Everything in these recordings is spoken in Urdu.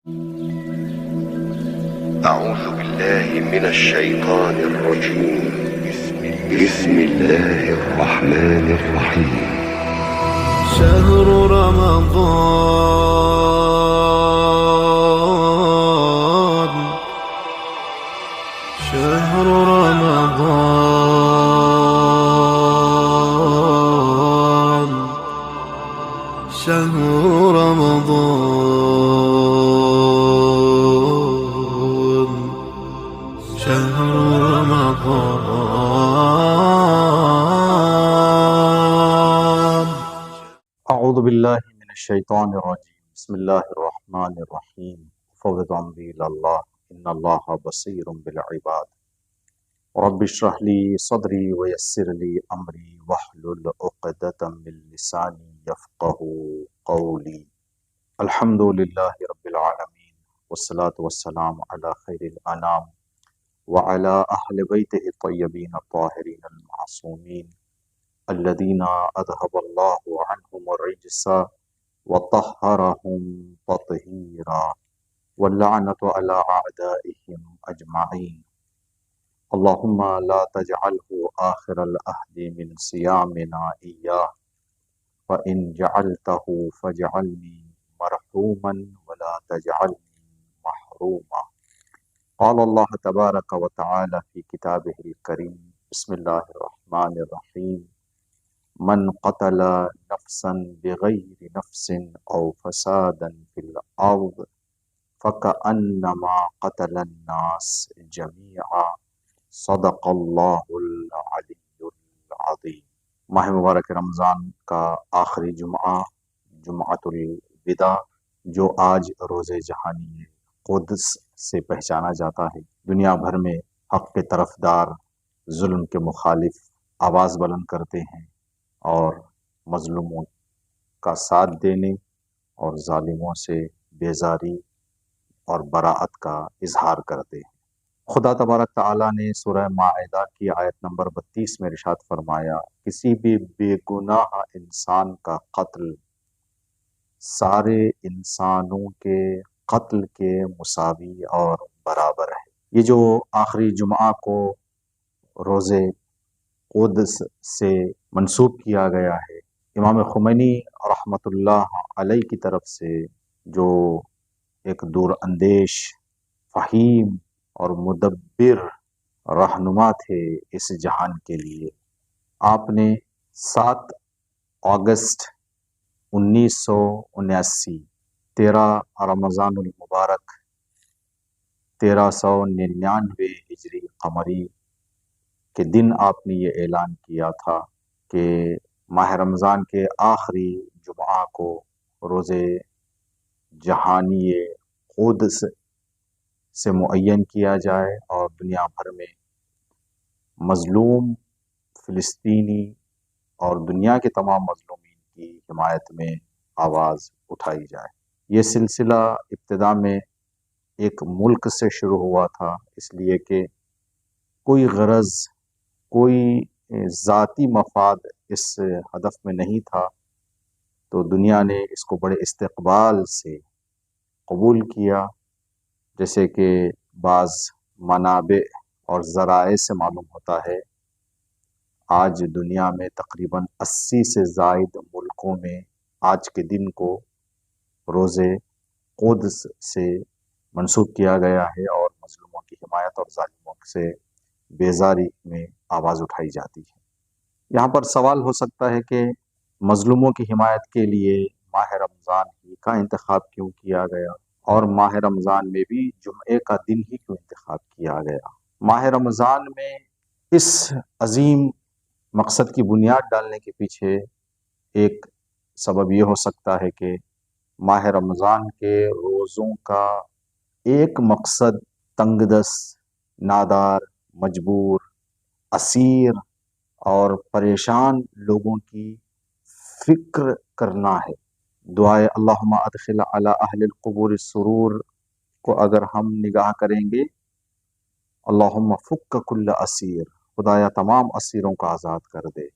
أعوذ بالله من الشيطان الرجيم. بسم الله الرحمن الرحيم. شهر رمضان شهر رمضان شهر رمضان شهر رمضان. اعوذ باللہ من الشیطان الرجیم. بسم اللہ الرحمن الرحیم. فوض امری اللہ ان اللہ بصیر بالعباد. رب اشرح لی صدری ویسر لی امری واحلل عقدۃ من لسانی یفقهوا قولی. الحمد للہ رب العالمین والصلاة والسلام علی خیر الانام وعلی اہل بیتہ الطیبین الطاہرین المعصومین الذین اذهب اللہ عنہم الرجس وطہرہم تطہیرا واللعنۃ علی اعدائہم اجمعین. اللہم لا تجعلہ آخر العہد من صیامنا ایاہ فإن جعلتہ فاجعلنی مرحوما ولا تجعلنی محروما. قال اللہ تبارک و تعالی فی کتابہ الکریم. بسم اللہ الرحمن الرحیم. من قتل نفسا بغیر نفس او فسادا فی الارض فکأنما قتل الناس جمیعا. صدق اللہ العلی العظیم. ماہ مبارک رمضان کا آخری جمعہ، جمعۃ الوداع، جو آج روز جہانی قدس سے پہچانا جاتا ہے، دنیا بھر میں حق کے طرفدار ظلم کے مخالف آواز بلند کرتے ہیں اور مظلوموں کا ساتھ دینے اور ظالموں سے بیزاری اور براءت کا اظہار کرتے ہیں. خدا تبارک تعالیٰ نے سورہ مائدہ کی آیت نمبر 32 میں ارشاد فرمایا، کسی بھی بے گناہ انسان کا قتل سارے انسانوں کے قتل کے مساوی اور برابر ہے. یہ جو آخری جمعہ کو روز قدس سے منسوب کیا گیا ہے، امام خمینی رحمۃ اللہ علیہ کی طرف سے، جو ایک دور اندیش، فہیم اور مدبر رہنما تھے اس جہان کے لیے. آپ نے 7 اگست 1979 13 رمضان المبارک 1399 ہجری قمری کے دن آپ نے یہ اعلان کیا تھا کہ ماہ رمضان کے آخری جمعہ کو روز جہانی قدس سے معین کیا جائے اور دنیا بھر میں مظلوم فلسطینی اور دنیا کے تمام مظلومین کی حمایت میں آواز اٹھائی جائے. یہ سلسلہ ابتدا میں ایک ملک سے شروع ہوا تھا، اس لیے کہ کوئی غرض، کوئی ذاتی مفاد اس ہدف میں نہیں تھا، تو دنیا نے اس کو بڑے استقبال سے قبول کیا. جیسے کہ بعض منابع اور ذرائع سے معلوم ہوتا ہے، آج دنیا میں تقریباً 80 سے زائد ملکوں میں آج کے دن کو روز قدس سے منسوب کیا گیا ہے اور مظلوموں کی حمایت اور ظالموں سے بیزاری میں آواز اٹھائی جاتی ہے. یہاں پر سوال ہو سکتا ہے کہ مظلوموں کی حمایت کے لیے ماہ رمضان ہی کا انتخاب کیوں کیا گیا، اور ماہ رمضان میں بھی جمعے کا دن ہی کیوں انتخاب کیا گیا. ماہ رمضان میں اس عظیم مقصد کی بنیاد ڈالنے کے پیچھے ایک سبب یہ ہو سکتا ہے کہ ماہ رمضان کے روزوں کا ایک مقصد تنگ دست، نادار، مجبور، اسیر اور پریشان لوگوں کی فکر کرنا ہے. دعائے اللہم ادخل علی اہل القبور السرور کو اگر ہم نگاہ کریں گے، اللہم فک کل اسیر، خدایا تمام اسیروں کو آزاد کر دے.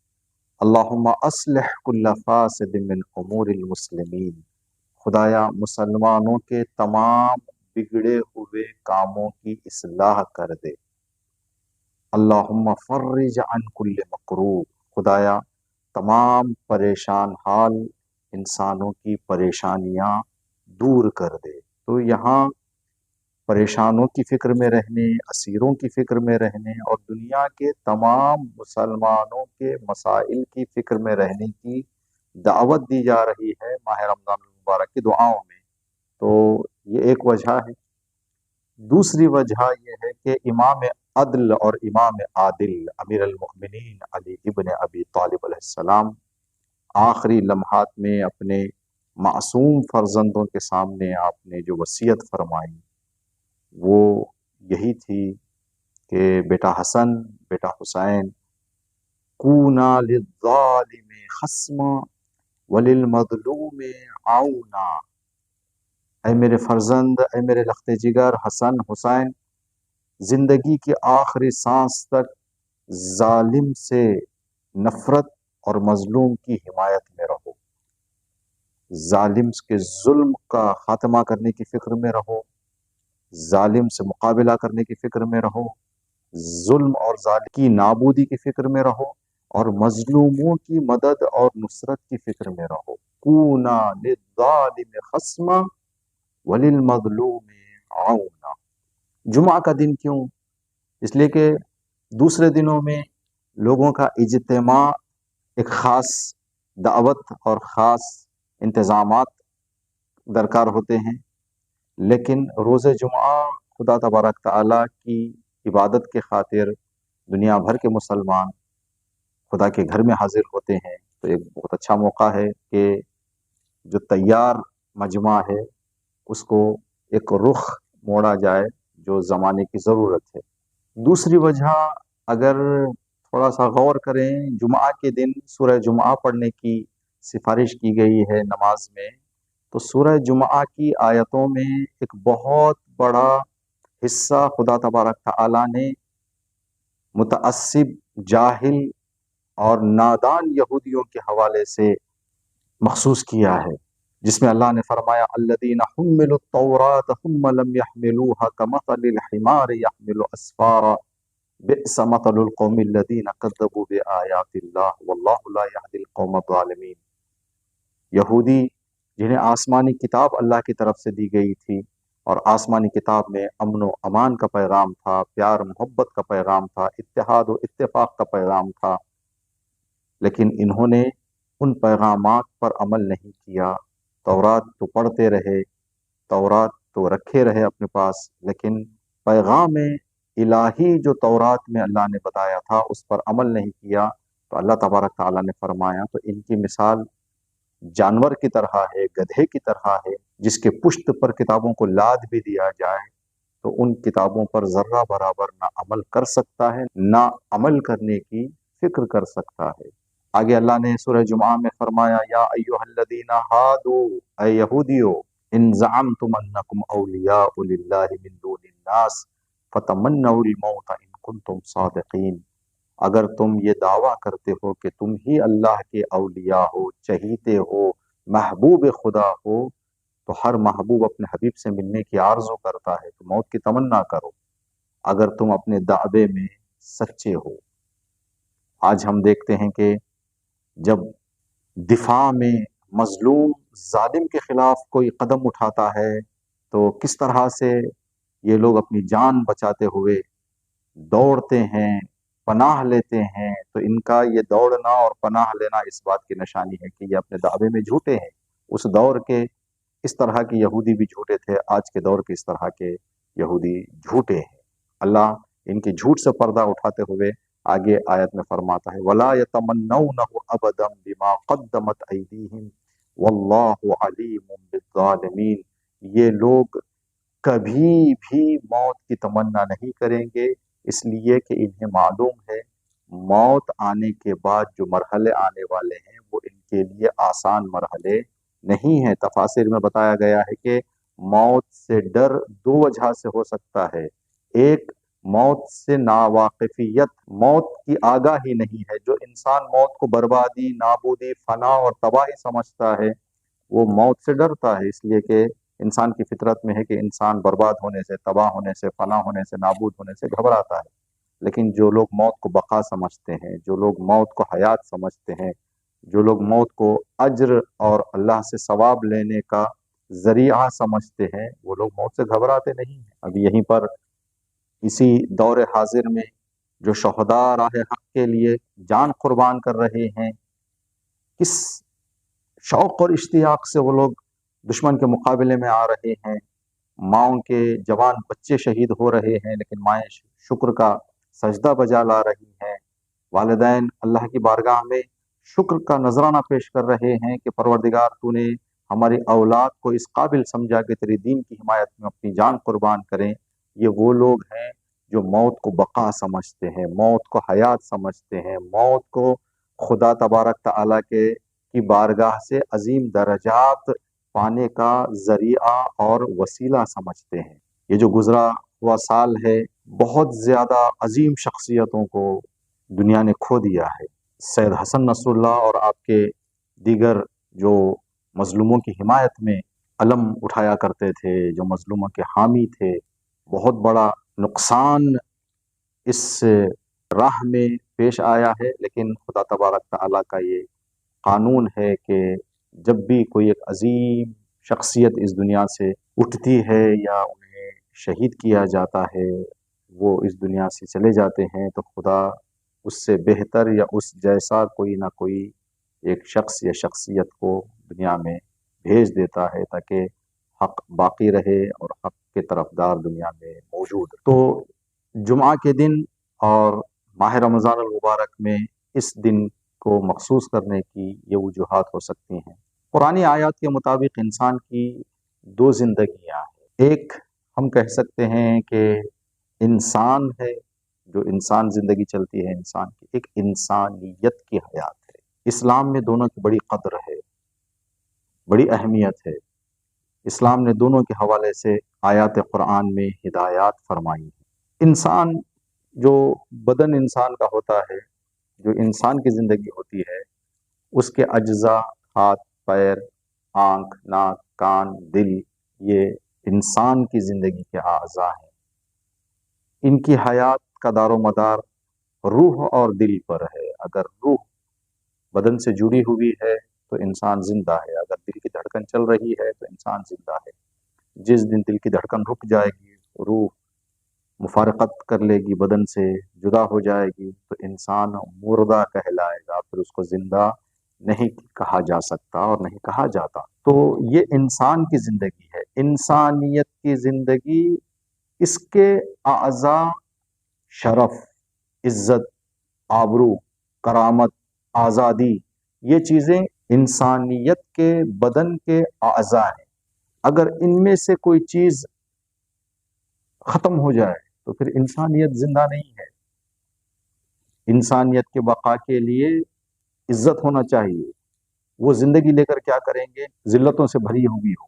اللہم اصلح کل فاسد من امور المسلمین، خدایا مسلمانوں کے تمام بگڑے ہوئے کاموں کی اصلاح کر دے۔ اللہم فرج عن کل مکروب، خدایا تمام پریشان حال انسانوں کی پریشانیاں دور کر دے۔ تو یہاں پریشانوں کی فکر میں رہنے، اسیروں کی فکر میں رہنے اور دنیا کے تمام مسلمانوں کے مسائل کی فکر میں رہنے کی دعوت دی جا رہی ہے ماہ رمضان المبارک کی دعاؤں میں۔ تو یہ ایک وجہ ہے۔ دوسری وجہ یہ ہے کہ امام عدل اور امام عادل امیر المؤمنین علی ابن ابی طالب علیہ السلام آخری لمحات میں اپنے معصوم فرزندوں کے سامنے آپ نے جو وصیت فرمائی وہ یہی تھی کہ بیٹا حسن، بیٹا حسین، کونا للظالم خصما وللمظلوم عونا، اے میرے فرزند، اے میرے لخت جگر حسن حسین، زندگی کی آخری سانس تک ظالم سے نفرت اور مظلوم کی حمایت میں رہو، ظالم کے ظلم کا خاتمہ کرنے کی فکر میں رہو، ظالم سے مقابلہ کرنے کی فکر میں رہو، ظلم اور ظالم کی نابودی کی فکر میں رہو، اور مظلوموں کی مدد اور نصرت کی فکر میں رہو۔ کونا للظالم خصما وللمظلوم عونا۔ جمعہ کا دن کیوں؟ اس لیے کہ دوسرے دنوں میں لوگوں کا اجتماع، ایک خاص دعوت اور خاص انتظامات درکار ہوتے ہیں، لیکن روز جمعہ خدا تبارک تعالیٰ کی عبادت کے خاطر دنیا بھر کے مسلمان خدا کے گھر میں حاضر ہوتے ہیں۔ تو ایک بہت اچھا موقع ہے کہ جو تیار مجمع ہے اس کو ایک رخ موڑا جائے جو زمانے کی ضرورت ہے۔ دوسری وجہ اگر تھوڑا سا غور کریں، جمعہ کے دن سورہ جمعہ پڑھنے کی سفارش کی گئی ہے نماز میں، تو سورہ جمعہ کی آیتوں میں ایک بہت بڑا حصہ خدا تبارک تعالیٰ نے متعصب، جاہل اور نادان یہودیوں کے حوالے سے مخصوص کیا ہے، جس میں اللہ نے فرمایا الذین حملوا التوراۃ ثم لم يحملوها كمثل الحمار يحمل اسفارا بئس مثل القوم الذین كذبوا بآیات اللہ واللہ لا يهدی القوم الظالمین۔ یہودی جنہیں آسمانی کتاب اللہ کی طرف سے دی گئی تھی اور آسمانی کتاب میں امن و امان کا پیغام تھا، پیار محبت کا پیغام تھا، اتحاد و اتفاق کا پیغام تھا، لیکن انہوں نے ان پیغامات پر عمل نہیں کیا۔ تورات تو پڑھتے رہے، تورات تو رکھے رہے اپنے پاس، لیکن پیغام الہی جو تورات میں اللہ نے بتایا تھا اس پر عمل نہیں کیا۔ تو اللہ تبارک تعالیٰ نے فرمایا تو ان کی مثال جانور کی طرح ہے، گدھے کی طرح ہے، جس کے پشت پر کتابوں کو لاد بھی دیا جائے تو ان کتابوں پر ذرہ برابر نہ عمل کر سکتا ہے، نہ عمل کرنے کی فکر کر سکتا ہے۔ آگے اللہ نے سورہ جمعہ میں فرمایا یا ایھا الذین ھادوا، اے یہودیو، ان زعمتم انکم اولیاء للہ من دون الناس فتمنوا الموت ان کنتم صادقین، اگر تم یہ دعویٰ کرتے ہو کہ تم ہی اللہ کے اولیاء ہو، چہیتے ہو، محبوب خدا ہو، تو ہر محبوب اپنے حبیب سے ملنے کی آرزو کرتا ہے، تو موت کی تمنا کرو اگر تم اپنے دعوے میں سچے ہو۔ آج ہم دیکھتے ہیں کہ جب دفاع میں مظلوم ظالم کے خلاف کوئی قدم اٹھاتا ہے تو کس طرح سے یہ لوگ اپنی جان بچاتے ہوئے دوڑتے ہیں، پناہ لیتے ہیں۔ تو ان کا یہ دوڑنا اور پناہ لینا اس بات کی نشانی ہے کہ یہ اپنے دعوے میں جھوٹے ہیں۔ اس دور کے اس طرح کے یہودی بھی جھوٹے تھے، آج کے دور کے اس طرح کے یہودی جھوٹے ہیں۔ اللہ ان کے جھوٹ سے پردہ اٹھاتے ہوئے آگے آیت میں فرماتا ہے وَلَا يَتَمَنَّوْنَهُ أَبَدًا بِمَا قَدَّمَتْ أَيْدِيهِمْ وَاللَّهُ عَلِيمٌ بِالظَّالِمِينَ، یہ لوگ کبھی بھی موت کی تمنا نہیں کریں گے، اس لیے کہ انہیں معلوم ہے موت آنے کے بعد جو مرحلے آنے والے ہیں وہ ان کے لیے آسان مرحلے نہیں ہیں۔ تفاسیر میں بتایا گیا ہے کہ موت سے ڈر دو وجہ سے ہو سکتا ہے، ایک موت سے ناواقفیت، موت کی آگاہی نہیں ہے، جو انسان موت کو بربادی، نابودی، فنا اور تباہی سمجھتا ہے وہ موت سے ڈرتا ہے، اس لیے کہ انسان کی فطرت میں ہے کہ انسان برباد ہونے سے، تباہ ہونے سے، فنا ہونے سے، نابود ہونے سے گھبراتا ہے۔ لیکن جو لوگ موت کو بقا سمجھتے ہیں، جو لوگ موت کو حیات سمجھتے ہیں، جو لوگ موت کو اجر اور اللہ سے ثواب لینے کا ذریعہ سمجھتے ہیں، وہ لوگ موت سے گھبراتے نہیں ہیں۔ اب یہیں پر اسی دور حاضر میں جو شہداء راہ حق کے لیے جان قربان کر رہے ہیں، کس شوق اور اشتیاق سے وہ لوگ دشمن کے مقابلے میں آ رہے ہیں۔ ماؤں کے جوان بچے شہید ہو رہے ہیں، لیکن مائیں شکر کا سجدہ بجا لا رہی ہیں۔ والدین اللہ کی بارگاہ میں شکر کا نذرانہ پیش کر رہے ہیں کہ پروردگار تو نے ہماری اولاد کو اس قابل سمجھا کہ تیری دین کی حمایت میں اپنی جان قربان کریں۔ یہ وہ لوگ ہیں جو موت کو بقا سمجھتے ہیں، موت کو حیات سمجھتے ہیں، موت کو خدا تبارک تعالیٰ کی بارگاہ سے عظیم درجات پانے کا ذریعہ اور وسیلہ سمجھتے ہیں۔ یہ جو گزرا ہوا سال ہے، بہت زیادہ عظیم شخصیتوں کو دنیا نے کھو دیا ہے۔ سید حسن نصر اللہ اور آپ کے دیگر جو مظلوموں کی حمایت میں علم اٹھایا کرتے تھے، جو مظلوموں کے حامی تھے، بہت بڑا نقصان اس راہ میں پیش آیا ہے۔ لیکن خدا تبارک تعالیٰ کا یہ قانون ہے کہ جب بھی کوئی ایک عظیم شخصیت اس دنیا سے اٹھتی ہے یا انہیں شہید کیا جاتا ہے، وہ اس دنیا سے چلے جاتے ہیں، تو خدا اس سے بہتر یا اس جیسا کوئی نہ کوئی ایک شخص یا شخصیت کو دنیا میں بھیج دیتا ہے تاکہ حق باقی رہے اور حق کے طرفدار دنیا میں موجود۔ تو جمعہ کے دن اور ماہ رمضان المبارک میں اس دن کو مخصوص کرنے کی یہ وجوہات ہو سکتی ہیں۔ قرآنی آیات کے مطابق انسان کی دو زندگیاں ہیں۔ ایک ہم کہہ سکتے ہیں کہ انسان ہے، جو انسان زندگی چلتی ہے انسان کی، ایک انسانیت کی حیات ہے۔ اسلام میں دونوں کی بڑی قدر ہے، بڑی اہمیت ہے۔ اسلام نے دونوں کے حوالے سے آیات قرآن میں ہدایات فرمائی ہیں۔ انسان جو بدن انسان کا ہوتا ہے، جو انسان کی زندگی ہوتی ہے، اس کے اجزاء، ہاتھ، پیر، آنکھ، ناک، کان، دل، یہ انسان کی زندگی کے اعضاء ہیں۔ ان کی حیات کا دار و مدار روح اور دل پر ہے۔ اگر روح بدن سے جڑی ہوئی ہے تو انسان زندہ ہے، اگر دل کی دھڑکن چل رہی ہے تو انسان زندہ ہے۔ جس دن دل کی دھڑکن رک جائے گی، روح مفارقت کر لے گی، بدن سے جدا ہو جائے گی، تو انسان مردہ کہلائے گا، پھر اس کو زندہ نہیں کہا جا سکتا اور نہیں کہا جاتا۔ تو یہ انسان کی زندگی ہے، انسانیت کی زندگی، اس کے اعضاء شرف، عزت، آبرو، کرامت، آزادی، یہ چیزیں انسانیت کے بدن کے اعضاء ہیں۔ اگر ان میں سے کوئی چیز ختم ہو جائے تو پھر انسانیت زندہ نہیں ہے۔ انسانیت کے بقا کے لیے عزت ہونا چاہیے۔ وہ زندگی لے کر کیا کریں گے؟ ذلتوں سے بھری ہوئی ہو۔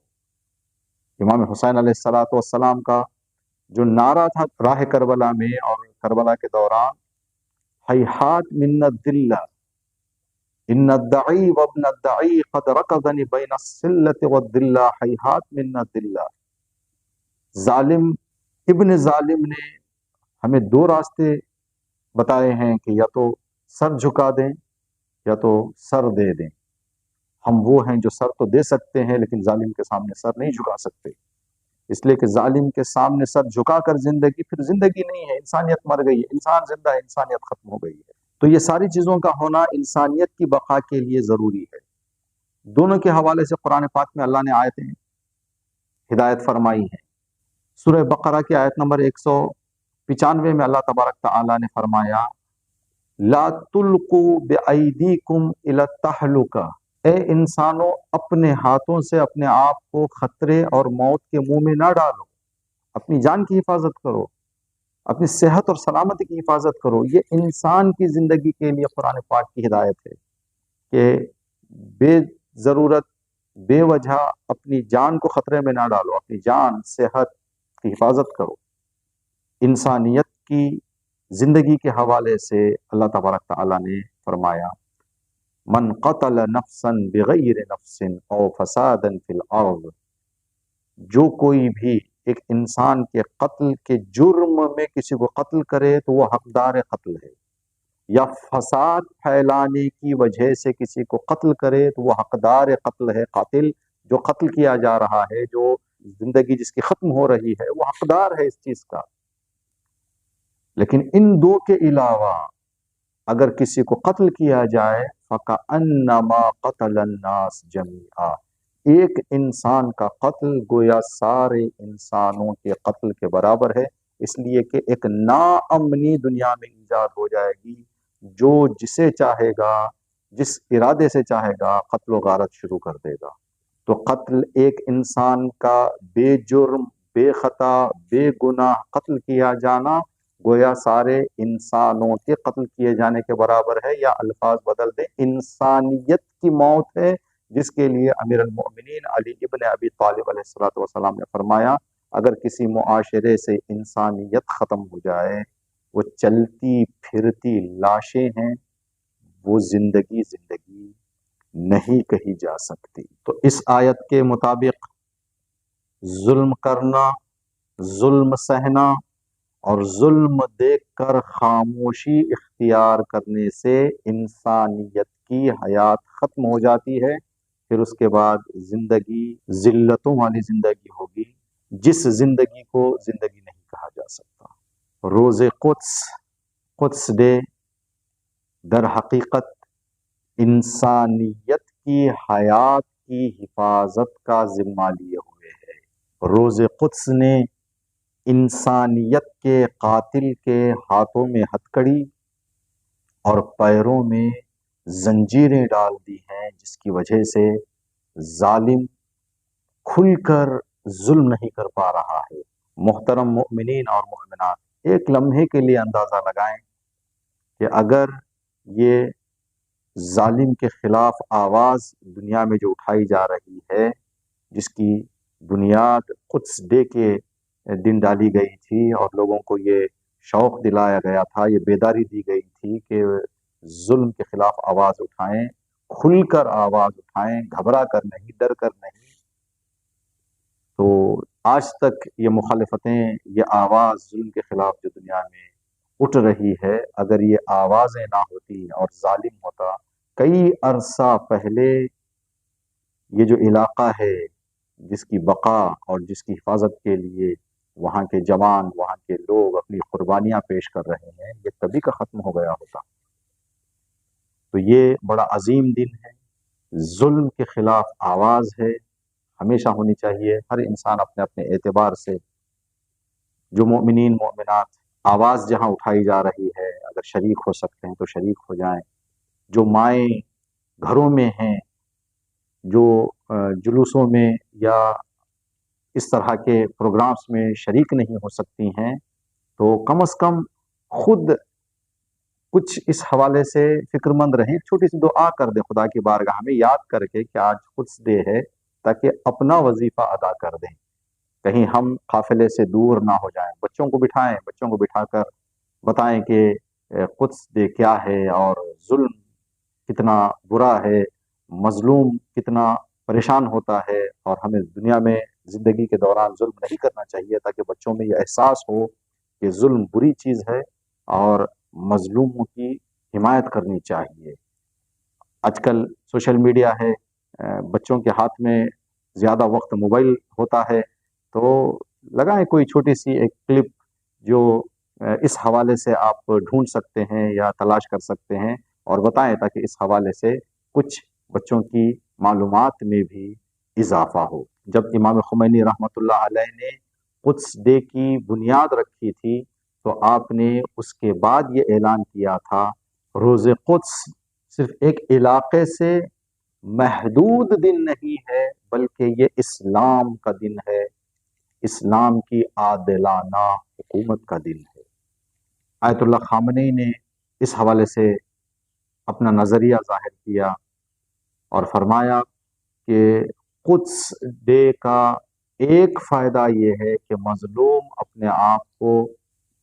امام حسین علیہ السلام کا جو نعرہ تھا راہ کربلا میں اور کربلا کے دوران، ہیہات من الذلہ ان الدعی وابن الدعی قد رکضنی بین السلۃ والذلہ ہیہات من الذلہ۔ ظالم ابن ظالم نے ہمیں دو راستے بتائے ہیں کہ یا تو سر جھکا دیں یا تو سر دے دیں۔ ہم وہ ہیں جو سر تو دے سکتے ہیں لیکن ظالم کے سامنے سر نہیں جھکا سکتے، اس لیے کہ ظالم کے سامنے سر جھکا کر زندگی پھر زندگی نہیں ہے، انسانیت مر گئی ہے، انسان زندہ ہے، انسانیت ختم ہو گئی ہے۔ تو یہ ساری چیزوں کا ہونا انسانیت کی بقا کے لیے ضروری ہے۔ دونوں کے حوالے سے قرآن پاک میں اللہ نے آیتیں ہدایت فرمائی ہیں۔ سورہ بقرہ کی آیت نمبر 195 میں اللہ تبارک تعالیٰ نے فرمایا لا تلقوا بأیدیکم الی التہلکہ، اے انسانوں اپنے ہاتھوں سے اپنے آپ کو خطرے اور موت کے منہ میں نہ ڈالو، اپنی جان کی حفاظت کرو، اپنی صحت اور سلامتی کی حفاظت کرو۔ یہ انسان کی زندگی کے لیے قرآن پاک کی ہدایت ہے کہ بے ضرورت بے وجہ اپنی جان کو خطرے میں نہ ڈالو، اپنی جان صحت کی حفاظت کرو۔ انسانیت کی زندگی کے حوالے سے اللہ تبارک تعالیٰ نے فرمایا من قتل نفسا بغیر نفس او فسادا فی الارض، جو کوئی بھی ایک انسان کے قتل کے جرم میں کسی کو قتل کرے تو وہ حقدار قتل ہے، یا فساد پھیلانے کی وجہ سے کسی کو قتل کرے تو وہ حقدار قتل ہے۔ قاتل جو قتل کیا جا رہا ہے، جو زندگی جس کی ختم ہو رہی ہے، وہ حقدار ہے اس چیز کا۔ لیکن ان دو کے علاوہ اگر کسی کو قتل کیا جائے فَكَأَنَّمَا قَتَلَ النَّاسَ جَمِيعًا، ایک انسان کا قتل گویا سارے انسانوں کے قتل کے برابر ہے، اس لیے کہ ایک ناامنی دنیا میں ایجاد ہو جائے گی، جو جسے چاہے گا، جس ارادے سے چاہے گا، قتل و غارت شروع کر دے گا۔ تو قتل ایک انسان کا بے جرم، بے خطا، بے گناہ قتل کیا جانا گویا سارے انسانوں کے قتل کیے جانے کے برابر ہے، یا الفاظ بدل دیں، انسانیت کی موت ہے، جس کے لیے امیر المؤمنین علی ابن ابی طالب علیہ السلام نے فرمایا اگر کسی معاشرے سے انسانیت ختم ہو جائے، وہ چلتی پھرتی لاشیں ہیں، وہ زندگی نہیں کہی جا سکتی۔ تو اس آیت کے مطابق ظلم کرنا، ظلم سہنا اور ظلم دیکھ کر خاموشی اختیار کرنے سے انسانیت کی حیات ختم ہو جاتی ہے، پھر اس کے بعد زندگی ذلتوں والی زندگی ہوگی، جس زندگی کو زندگی نہیں کہا جا سکتا۔ روز قدس ڈے در حقیقت انسانیت کی حیات کی حفاظت کا ذمہ لیے ہوئے ہے۔ روز قدس نے انسانیت کے قاتل کے ہاتھوں میں ہتھکڑی اور پیروں میں زنجیریں ڈال دی ہیں، جس کی وجہ سے ظالم کھل کر ظلم نہیں کر پا رہا ہے۔ محترم مؤمنین اور مؤمنات، ایک لمحے کے لیے اندازہ لگائیں کہ اگر یہ ظالم کے خلاف آواز دنیا میں جو اٹھائی جا رہی ہے، جس کی بنیاد قدس ڈے کے دن ڈالی گئی تھی اور لوگوں کو یہ شوق دلایا گیا تھا، یہ بیداری دی گئی تھی کہ ظلم کے خلاف آواز اٹھائیں، کھل کر آواز اٹھائیں، گھبرا کر نہیں، ڈر کر نہیں، تو آج تک یہ مخالفتیں، یہ آواز ظلم کے خلاف جو دنیا میں اٹھ رہی ہے، اگر یہ آوازیں نہ ہوتی اور ظالم ہوتا، کئی عرصہ پہلے یہ جو علاقہ ہے جس کی بقا اور جس کی حفاظت کے لیے وہاں کے جوان، وہاں کے لوگ اپنی قربانیاں پیش کر رہے ہیں، یہ کبھی کا ختم ہو گیا ہوتا۔ تو یہ بڑا عظیم دن ہے، ظلم کے خلاف آواز ہے، ہمیشہ ہونی چاہیے۔ ہر انسان اپنے اپنے اعتبار سے، جو مومنین مومنات آواز جہاں اٹھائی جا رہی ہے، اگر شریک ہو سکتے ہیں تو شریک ہو جائیں۔ جو مائیں گھروں میں ہیں، جو جلوسوں میں یا اس طرح کے پروگرامز میں شریک نہیں ہو سکتی ہیں، تو کم از کم خود کچھ اس حوالے سے فکر مند رہیں، چھوٹی سی دعا کر دیں خدا کی بارگاہ میں، یاد کر کے کہ آج قدس ڈے ہے، تاکہ اپنا وظیفہ ادا کر دیں، کہیں ہم قافلے سے دور نہ ہو جائیں۔ بچوں کو بٹھائیں، بچوں کو بٹھا کر بتائیں کہ قدس ڈے کیا ہے اور ظلم کتنا برا ہے، مظلوم کتنا پریشان ہوتا ہے، اور ہمیں دنیا میں زندگی کے دوران ظلم نہیں کرنا چاہیے، تاکہ بچوں میں یہ احساس ہو کہ ظلم بری چیز ہے اور مظلوموں کی حمایت کرنی چاہیے۔ آج کل سوشل میڈیا ہے، بچوں کے ہاتھ میں زیادہ وقت موبائل ہوتا ہے، تو لگائیں کوئی چھوٹی سی ایک کلپ جو اس حوالے سے آپ ڈھونڈ سکتے ہیں یا تلاش کر سکتے ہیں، اور بتائیں تاکہ اس حوالے سے کچھ بچوں کی معلومات میں بھی اضافہ ہو۔ جب امام خمینی رحمۃ اللہ علیہ نے قدس ڈے کی بنیاد رکھی تھی، تو آپ نے اس کے بعد یہ اعلان کیا تھا، روز قدس صرف ایک علاقے سے محدود دن نہیں ہے، بلکہ یہ اسلام کا دن ہے، اسلام کی عادلانہ حکومت کا دن ہے۔ آیت اللہ خامنئی نے اس حوالے سے اپنا نظریہ ظاہر کیا اور فرمایا کہ قدس ڈے کا ایک فائدہ یہ ہے کہ مظلوم اپنے آپ کو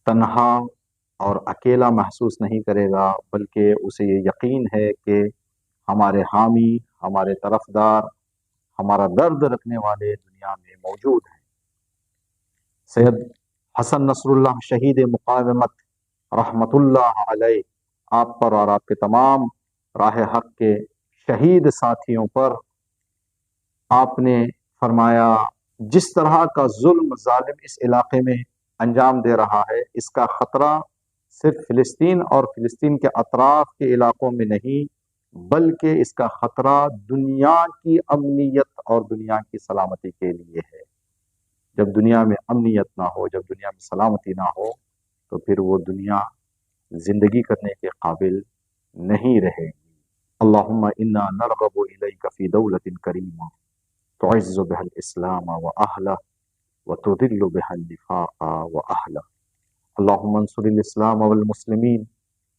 تنہا اور اکیلا محسوس نہیں کرے گا، بلکہ اسے یہ یقین ہے کہ ہمارے حامی، ہمارے طرفدار، ہمارا درد رکھنے والے دنیا میں موجود ہیں۔ سید حسن نصر اللہ شہید مقاومت رحمت اللہ علیہ، آپ پر اور آپ کے تمام راہ حق کے شہید ساتھیوں پر آپ نے فرمایا جس طرح کا ظلم ظالم اس علاقے میں انجام دے رہا ہے، اس کا خطرہ صرف فلسطین اور فلسطین کے اطراف کے علاقوں میں نہیں، بلکہ اس کا خطرہ دنیا کی امنیت اور دنیا کی سلامتی کے لیے ہے۔ جب دنیا میں امنیت نہ ہو، جب دنیا میں سلامتی نہ ہو، تو پھر وہ دنیا زندگی کرنے کے قابل نہیں رہے گی۔ اللہم انا نرغب الیک فی دولت کریمہ تعز بها الاسلام واہلہ وتذل بها النفاق واہلہ۔ اللہم انصر الاسلام والمسلمین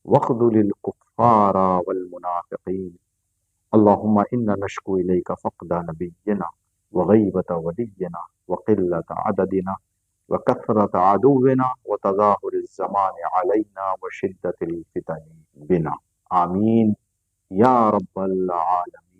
واخذل الکفار والمنافقین۔ اللہم انا نشکو الیک فقد نبینا وغیبت ولینا وقلت عددنا وکثرت عدونا وتظاہر الزمان علینا وشدت الفتن بنا۔ آمین یا رب العالمین۔